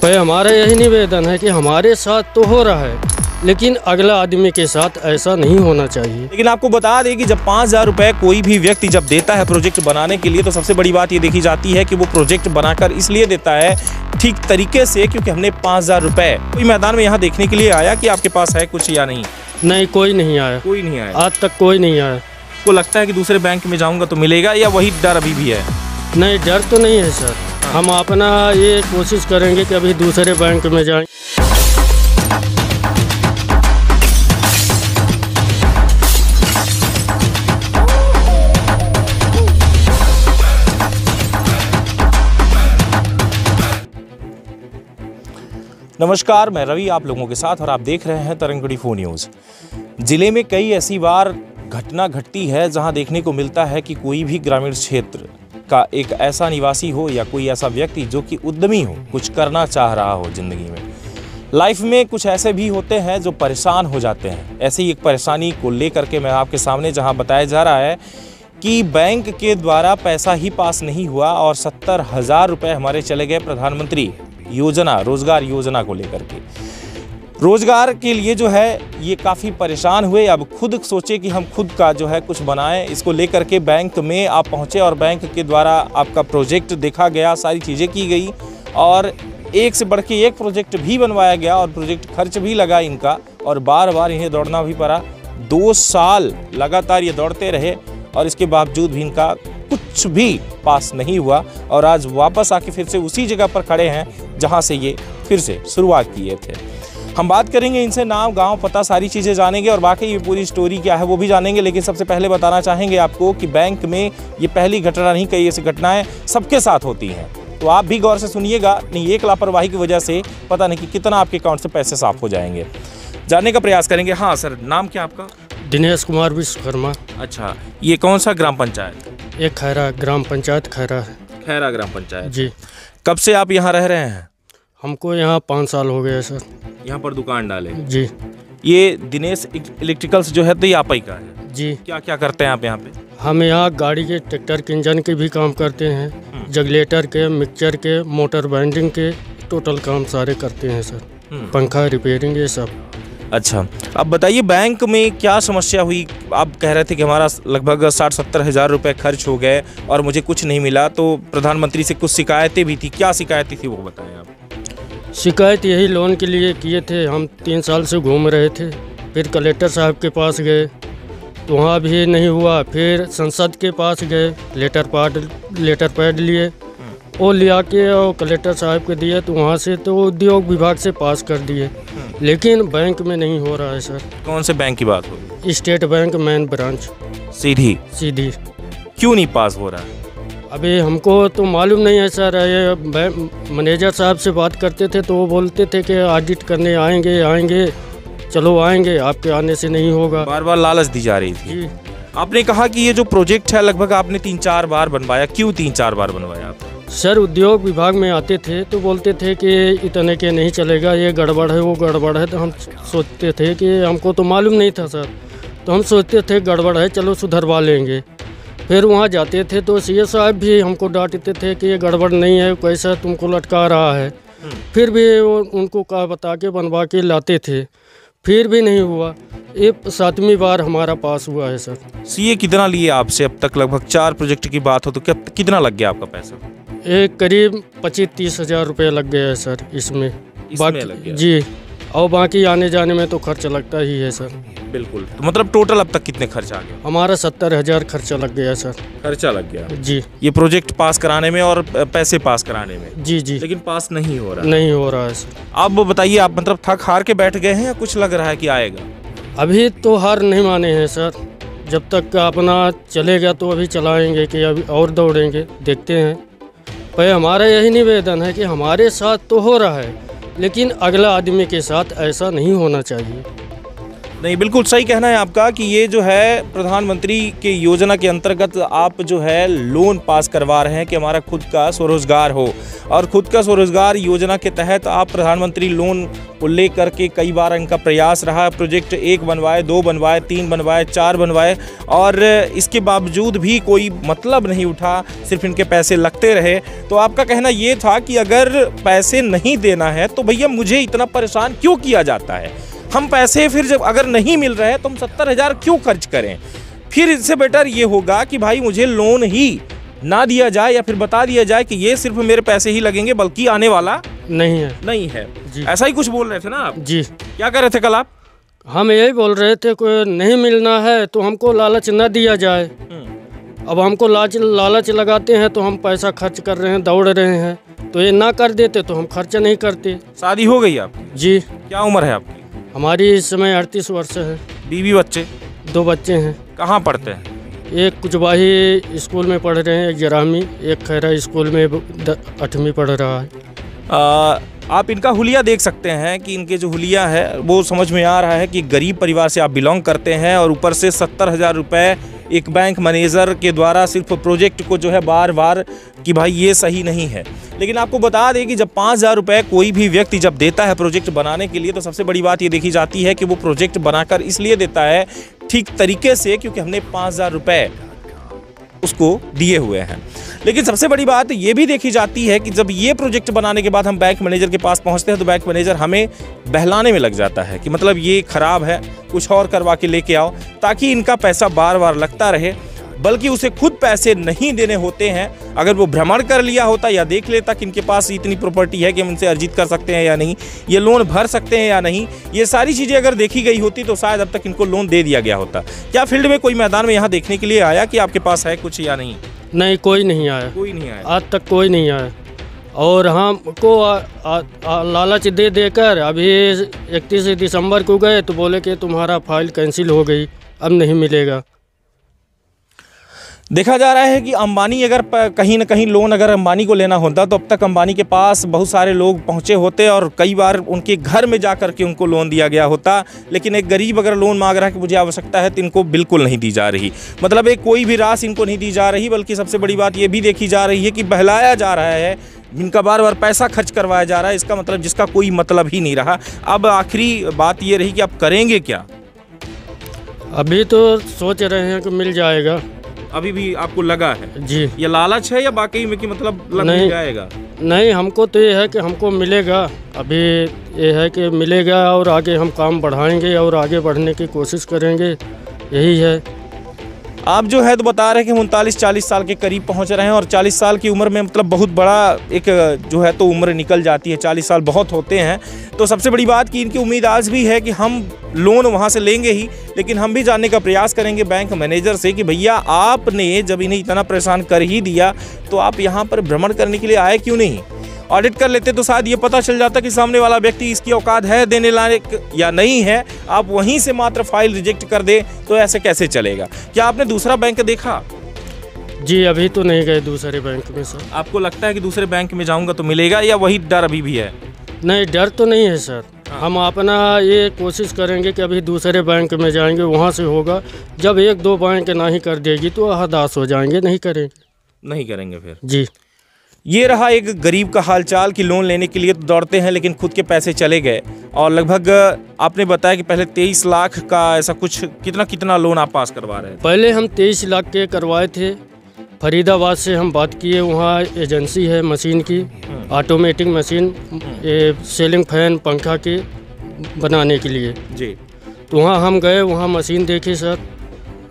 भाई हमारा यही निवेदन है कि हमारे साथ तो हो रहा है, लेकिन अगला आदमी के साथ ऐसा नहीं होना चाहिए। लेकिन आपको बता दें कि जब 5,000 रुपये कोई भी व्यक्ति जब देता है प्रोजेक्ट बनाने के लिए, तो सबसे बड़ी बात ये देखी जाती है कि वो प्रोजेक्ट बनाकर इसलिए देता है ठीक तरीके से क्योंकि हमने 5,000 रुपये कोई मैदान में यहाँ देखने के लिए आया कि आपके पास है कुछ या नहीं? नहीं, कोई नहीं आया। कोई नहीं आया आज तक कोई नहीं आया। को लगता है कि दूसरे बैंक में जाऊँगा तो मिलेगा, या वही डर अभी भी है? नहीं, डर तो नहीं है सर। हम अपना ये कोशिश करेंगे कि अभी दूसरे बैंक में जाएं। नमस्कार, मैं रवि आप लोगों के साथ और आप देख रहे हैं तरंग 24 न्यूज़। ज़िले में कई ऐसी बार घटना घटती है जहां देखने को मिलता है कि कोई भी ग्रामीण क्षेत्र का एक ऐसा निवासी हो या कोई ऐसा व्यक्ति जो कि उद्यमी हो, कुछ करना चाह रहा हो ज़िंदगी में, लाइफ में कुछ ऐसे भी होते हैं जो परेशान हो जाते हैं। ऐसे ही एक परेशानी को लेकर के मैं आपके सामने जहां बताया जा रहा है कि बैंक के द्वारा पैसा ही पास नहीं हुआ और 70,000 रुपये हमारे चले गए प्रधानमंत्री योजना, रोजगार योजना को लेकर के। रोजगार के लिए जो है ये काफ़ी परेशान हुए। अब खुद सोचे कि हम खुद का जो है कुछ बनाएं। इसको लेकर के बैंक में आप पहुंचे और बैंक के द्वारा आपका प्रोजेक्ट देखा गया, सारी चीज़ें की गई और एक से बढ़ के एक प्रोजेक्ट भी बनवाया गया और प्रोजेक्ट खर्च भी लगा इनका और बार बार इन्हें दौड़ना भी पड़ा। 2 साल लगातार ये दौड़ते रहे और इसके बावजूद भी इनका कुछ भी पास नहीं हुआ और आज वापस आके फिर से उसी जगह पर खड़े हैं जहां से ये फिर से शुरुआत किए थे। हम बात करेंगे इनसे, नाम, गांव, पता, सारी चीज़ें जानेंगे और बाकी ये पूरी स्टोरी क्या है वो भी जानेंगे। लेकिन सबसे पहले बताना चाहेंगे आपको कि बैंक में ये पहली घटना नहीं, कई ऐसी घटनाएं सबके साथ होती हैं, तो आप भी गौर से सुनिएगा। नहीं, एक लापरवाही की वजह से पता नहीं कि कितना आपके अकाउंट से पैसे साफ हो जाएंगे। जानने का प्रयास करेंगे। हाँ सर, नाम क्या आपका? दिनेश कुमार विश्वकर्मा। अच्छा, ये कौन सा ग्राम पंचायत? एक खैरा ग्राम पंचायत खैरा है। खैरा ग्राम पंचायत जी। कब से आप यहाँ रह रहे हैं? हमको यहाँ 5 साल हो गए सर। यहाँ पर दुकान डाले? जी। ये दिनेश इलेक्ट्रिकल्स जो है तो ये आप ही का है? जी। क्या क्या करते हैं आप यहाँ पे? हम यहाँ गाड़ी के, ट्रैक्टर के इंजन के भी काम करते हैं, जगलेटर के, मिक्सचर के, मोटर बाइंडिंग के, टोटल काम सारे करते हैं सर। पंखा रिपेयरिंग ये सब। अच्छा, अब बताइए बैंक में क्या समस्या हुई? आप कह रहे थे कि हमारा लगभग 60-70 हज़ार रुपये खर्च हो गए और मुझे कुछ नहीं मिला, तो प्रधानमंत्री से कुछ शिकायतें भी थी। क्या शिकायतें थी वो बताएं आप। शिकायत यही लोन के लिए किए थे। हम 3 साल से घूम रहे थे, फिर कलेक्टर साहब के पास गए तो वहाँ भी नहीं हुआ। फिर संसद के पास गए, लेटर पैड लिए, वो लिया के और कलेक्टर साहब के दिए तो वहाँ से तो उद्योग विभाग से पास कर दिए, लेकिन बैंक में नहीं हो रहा है सर। कौन से बैंक की बात हो? State bank main branch. सीधी? क्यों नहीं पास हो रहा है? अभी हमको तो मालूम नहीं है सर। ये मैनेजर साहब से बात करते थे तो वो बोलते थे कि ऑडिट करने आएंगे, चलो आएंगे, आपके आने से नहीं होगा। बार बार लालच दी जा रही थी। जी। आपने कहा कि ये जो प्रोजेक्ट है लगभग आपने 3-4 बार बनवाया। क्यों 3-4 बार बनवाया आप? सर उद्योग विभाग में आते थे तो बोलते थे कि इतने के नहीं चलेगा, ये गड़बड़ है, वो गड़बड़ है। तो हम सोचते थे कि हमको तो मालूम नहीं था सर, तो हम सोचते थे गड़बड़ है, चलो सुधरवा लेंगे। फिर वहाँ जाते थे तो सीए साहब भी हमको डांटते थे कि ये गड़बड़ नहीं है, कैसा तुमको लटका रहा है। फिर भी वो उनको कहा बता के बनवा के लाते थे, फिर भी नहीं हुआ। ये 7वीं बार हमारा पास हुआ है सर। सीए कितना लिए आपसे अब तक? लगभग 4 प्रोजेक्ट की बात हो तो कितना लग गया आपका पैसा? एक करीब 25-30 हज़ार रुपये लग गया है सर इसमें बाकी लग गया। जी, और बाकी आने जाने में तो खर्च लगता ही है सर। बिल्कुल। तो मतलब टोटल अब तक कितने खर्च आ गए? हमारा 70,000 खर्चा लग गया सर। खर्चा लग गया जी। ये प्रोजेक्ट पास कराने में और पैसे पास कराने में? जी जी। लेकिन पास नहीं हो रहा? नहीं हो रहा है सर। आप बताइए, आप मतलब थक हार के बैठ गए हैं या कुछ लग रहा है कि आएगा? अभी तो हार नहीं माने हैं सर। जब तक अपना चलेगा तो अभी चलाएंगे कि अभी और दौड़ेंगे, देखते हैं। भाई हमारा यही निवेदन है कि हमारे साथ तो हो रहा है, लेकिन अगला आदमी के साथ ऐसा नहीं होना चाहिए। नहीं, बिल्कुल सही कहना है आपका कि ये जो है प्रधानमंत्री के योजना के अंतर्गत आप जो है लोन पास करवा रहे हैं कि हमारा खुद का स्वरोजगार हो, और खुद का स्वरोजगार योजना के तहत आप प्रधानमंत्री लोन को लेकर के कई बार इनका प्रयास रहा। प्रोजेक्ट 1 बनवाए, 2 बनवाए, 3 बनवाए, 4 बनवाए, और इसके बावजूद भी कोई मतलब नहीं उठा, सिर्फ इनके पैसे लगते रहे। तो आपका कहना ये था कि अगर पैसे नहीं देना है तो भैया मुझे इतना परेशान क्यों किया जाता है, हम पैसे फिर जब अगर नहीं मिल रहे हैं तो हम 70,000 क्यों खर्च करें, फिर इससे बेटर ये होगा कि भाई मुझे लोन ही ना दिया जाए, या फिर बता दिया जाए कि ये सिर्फ मेरे पैसे ही लगेंगे, बल्कि आने वाला नहीं है जी। ऐसा ही कुछ बोल रहे थे ना आप जी? क्या कर रहे थे कल आप? हम यही बोल रहे थे कोई नहीं मिलना है तो हमको लालच न दिया जाए। अब हमको लालच लगाते हैं तो हम पैसा खर्च कर रहे हैं, दौड़ रहे हैं, तो ये ना कर देते तो हम खर्चा नहीं करते। शादी हो गई आपकी? जी। क्या उम्र है आपकी? हमारी इस समय 38 वर्ष है। बीवी बच्चे? 2 बच्चे हैं। कहाँ पढ़ते हैं? एक कुचबाही स्कूल में पढ़ रहे हैं, एक जरामी, एक खैरा स्कूल में 8वीं पढ़ रहा है। आप इनका हुलिया देख सकते हैं कि इनके जो हुलिया है वो समझ में आ रहा है कि गरीब परिवार से आप बिलोंग करते हैं, और ऊपर से 70,000 रुपये एक बैंक मैनेजर के द्वारा सिर्फ प्रोजेक्ट को जो है बार बार कि भाई ये सही नहीं है। लेकिन आपको बता दें कि जब 5,000 रुपये कोई भी व्यक्ति जब देता है प्रोजेक्ट बनाने के लिए, तो सबसे बड़ी बात ये देखी जाती है कि वो प्रोजेक्ट बनाकर इसलिए देता है ठीक तरीके से क्योंकि हमने 5,000 रुपये उसको दिए हुए हैं। लेकिन सबसे बड़ी बात ये भी देखी जाती है कि जब ये प्रोजेक्ट बनाने के बाद हम बैंक मैनेजर के पास पहुंचते हैं तो बैंक मैनेजर हमें बहलाने में लग जाता है कि मतलब ये खराब है, कुछ और करवा के लेके आओ, ताकि इनका पैसा बार बार लगता रहे। बल्कि उसे खुद पैसे नहीं देने होते हैं। अगर वो भ्रमण कर लिया होता या देख लेता कि इनके पास इतनी प्रॉपर्टी है कि हम इनसे अर्जित कर सकते हैं या नहीं, ये लोन भर सकते हैं या नहीं, ये सारी चीज़ें अगर देखी गई होती तो शायद अब तक इनको लोन दे दिया गया होता। क्या फील्ड में कोई मैदान में यहाँ देखने के लिए आया कि आपके पास है कुछ या नहीं? नहीं, कोई नहीं आया। कोई नहीं आया आज तक, कोई नहीं आया। और हमको लालच दे देकर अभी 31 दिसंबर को गए तो बोले कि तुम्हारा फाइल कैंसिल हो गई, अब नहीं मिलेगा। देखा जा रहा है कि अंबानी अगर कहीं ना कहीं लोन अगर अंबानी को लेना होता तो अब तक अंबानी के पास बहुत सारे लोग पहुंचे होते और कई बार उनके घर में जा कर के उनको लोन दिया गया होता। लेकिन एक गरीब अगर लोन मांग रहा है कि मुझे आवश्यकता है तो इनको बिल्कुल नहीं दी जा रही, मतलब एक कोई भी राशि इनको नहीं दी जा रही। बल्कि सबसे बड़ी बात ये भी देखी जा रही है कि बहलाया जा रहा है, इनका बार बार पैसा खर्च करवाया जा रहा है, इसका मतलब जिसका कोई मतलब ही नहीं रहा। अब आखिरी बात ये रही कि आप करेंगे क्या? अभी तो सोच रहे हैं कि मिल जाएगा। अभी भी आपको लगा है जी? ये लालच है या वाकई में कि मतलब मिल जाएगा? नहीं, हमको तो ये है कि हमको मिलेगा। अभी ये है कि मिलेगा और आगे हम काम बढ़ाएंगे और आगे बढ़ने की कोशिश करेंगे, यही है। आप जो है तो बता रहे हैं कि 39-40 साल के करीब पहुंच रहे हैं और 40 साल की उम्र में मतलब बहुत बड़ा एक जो है तो उम्र निकल जाती है, 40 साल बहुत होते हैं। तो सबसे बड़ी बात कि इनकी उम्मीद आज भी है कि हम लोन वहां से लेंगे ही, लेकिन हम भी जानने का प्रयास करेंगे बैंक मैनेजर से कि भैया आपने जब इन्हें इतना परेशान कर ही दिया तो आप यहाँ पर भ्रमण करने के लिए आए क्यों नहीं? ऑडिट कर लेते तो शायद ये पता चल जाता कि सामने वाला व्यक्ति इसकी औकात है देने लायक या नहीं है। आप वहीं से मात्र फाइल रिजेक्ट कर दे तो ऐसे कैसे चलेगा? क्या आपने दूसरा बैंक देखा? जी, अभी तो नहीं गए दूसरे बैंक में सर। आपको लगता है कि दूसरे बैंक में जाऊंगा तो मिलेगा या वही डर अभी भी है? नहीं, डर तो नहीं है सर। हम अपना ये कोशिश करेंगे कि अभी दूसरे बैंक में जाएंगे, वहाँ से होगा। जब 1-2 बैंक नहीं कर देगी तो हताश हो जाएंगे, नहीं करेंगे फिर। जी, ये रहा एक गरीब का हालचाल कि लोन लेने के लिए तो दौड़ते हैं लेकिन खुद के पैसे चले गए। और लगभग आपने बताया कि पहले 23 लाख का ऐसा कुछ कितना लोन आप पास करवा रहे हैं? पहले हम 23 लाख के करवाए थे। फरीदाबाद से हम बात किए, वहाँ एजेंसी है मशीन की, ऑटोमेटिक मशीन, ये सीलिंग फैन पंखा के बनाने के लिए जी। तो वहाँ हम गए, वहाँ मशीन देखी सर,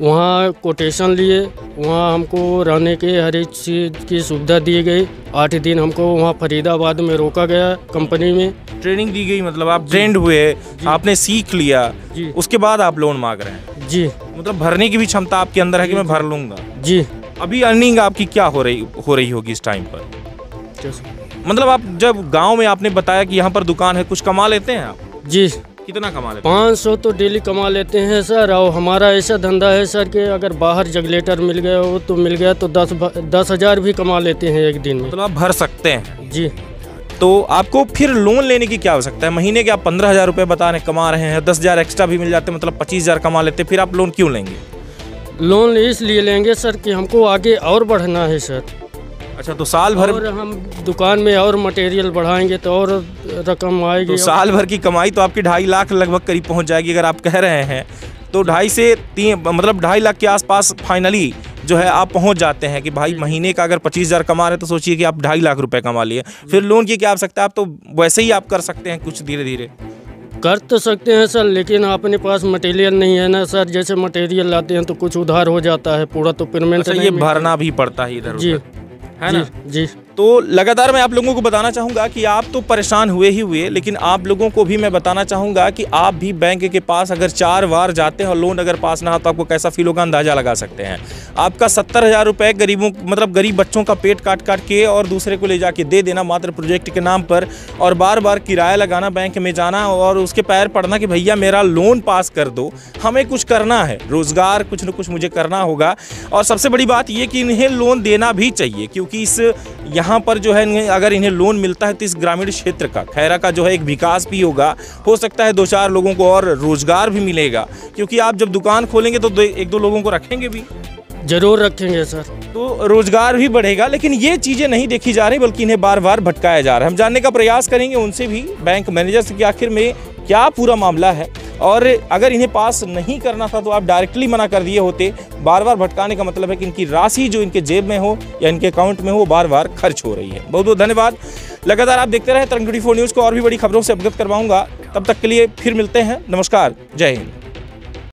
वहाँ कोटेशन लिए, वहाँ हमको रहने के हर एक चीज़ की सुविधा दी गई। 8 दिन हमको वहाँ फरीदाबाद में रोका गया, कंपनी में ट्रेनिंग दी गई, मतलब आप ट्रेंड हुए, आपने सीख लिया, उसके बाद आप लोन मांग रहे हैं? जी, मतलब भरने की भी क्षमता आपके अंदर है कि मैं भर लूँगा? जी। अभी अर्निंग आपकी क्या हो रही होगी इस टाइम पर? मतलब आप जब गाँव में आपने बताया कि यहाँ पर दुकान है, कुछ कमा लेते हैं आप? जी। कितना कमा लेते हैं? 500 तो डेली कमा लेते हैं सर। और हमारा ऐसा धंधा है सर कि अगर बाहर जगलेटर मिल गया हो तो मिल गया तो 10,000 भी कमा लेते हैं एक दिन में। मतलब आप भर सकते हैं? जी। तो आपको फिर लोन लेने की क्या आवश्यकता है? महीने के आप 15,000 रुपये बता रहे कमा रहे हैं, 10,000 एक्स्ट्रा भी मिल जाते, मतलब 25,000 कमा लेते, फिर आप लोन क्यों लेंगे? लोन इसलिए लेंगे सर कि हमको आगे और बढ़ना है सर। अच्छा, तो साल भर और हम दुकान में और मटेरियल बढ़ाएंगे तो और रकम आएगी। तो साल भर की कमाई तो आपकी 2.5 लाख लगभग करीब पहुंच जाएगी अगर आप कह रहे हैं तो। 2.5 से 3 मतलब 2.5 लाख के आसपास फाइनली जो है आप पहुंच जाते हैं कि भाई महीने का अगर 25,000 कमा रहे हैं तो सोचिए कि आप 2.5 लाख रुपए कमा लिए। फिर लोन की क्या आवश्यकता है? आप तो वैसे ही आप कर सकते हैं कुछ धीरे धीरे। कर तो सकते हैं सर, लेकिन अपने पास मटेरियल नहीं है ना सर। जैसे मटेरियल लाते हैं तो कुछ उधार हो जाता है, पूरा तो पेमेंट अच्छा, ये भरना भी पड़ता है इधर जी, है ना? जी। तो लगातार मैं आप लोगों को बताना चाहूँगा कि आप तो परेशान हुए, लेकिन आप लोगों को भी मैं बताना चाहूँगा कि आप भी बैंक के पास अगर 4 बार जाते हैं और लोन अगर पास ना हो तो आपको कैसा फील होगा, अंदाज़ा लगा सकते हैं। आपका 70,000 रुपये गरीब बच्चों का पेट काट के और दूसरे को ले जाके दे देना मात्र प्रोजेक्ट के नाम पर, और बार बार किराया लगाना, बैंक में जाना और उसके पैर पड़ना कि भैया मेरा लोन पास कर दो, हमें कुछ करना है, रोज़गार कुछ न कुछ मुझे करना होगा। और सबसे बड़ी बात ये कि इन्हें लोन देना भी चाहिए, क्योंकि इस यहाँ पर जो है अगर इन्हें लोन मिलता है तो इस ग्रामीण क्षेत्र का, खैरा का जो है एक विकास भी होगा, हो सकता है 2-4 लोगों को और रोजगार भी मिलेगा, क्योंकि आप जब दुकान खोलेंगे तो 1-2 लोगों को रखेंगे भी, जरूर रखेंगे सर, तो रोजगार भी बढ़ेगा। लेकिन ये चीज़ें नहीं देखी जा रही, बल्कि इन्हें बार बार भटकाया जा रहा है। हम जानने का प्रयास करेंगे उनसे भी, बैंक मैनेजर से, कि आखिर में क्या पूरा मामला है, और अगर इन्हें पास नहीं करना था तो आप डायरेक्टली मना कर दिए होते। बार बार भटकाने का मतलब है कि इनकी राशि जो इनके जेब में हो या इनके अकाउंट में हो बार बार खर्च हो रही है। बहुत बहुत धन्यवाद। लगातार आप देखते रहे तरंग 24 न्यूज़ को, और भी बड़ी खबरों से अवगत करवाऊंगा। तब तक के लिए फिर मिलते हैं। नमस्कार, जय हिंद।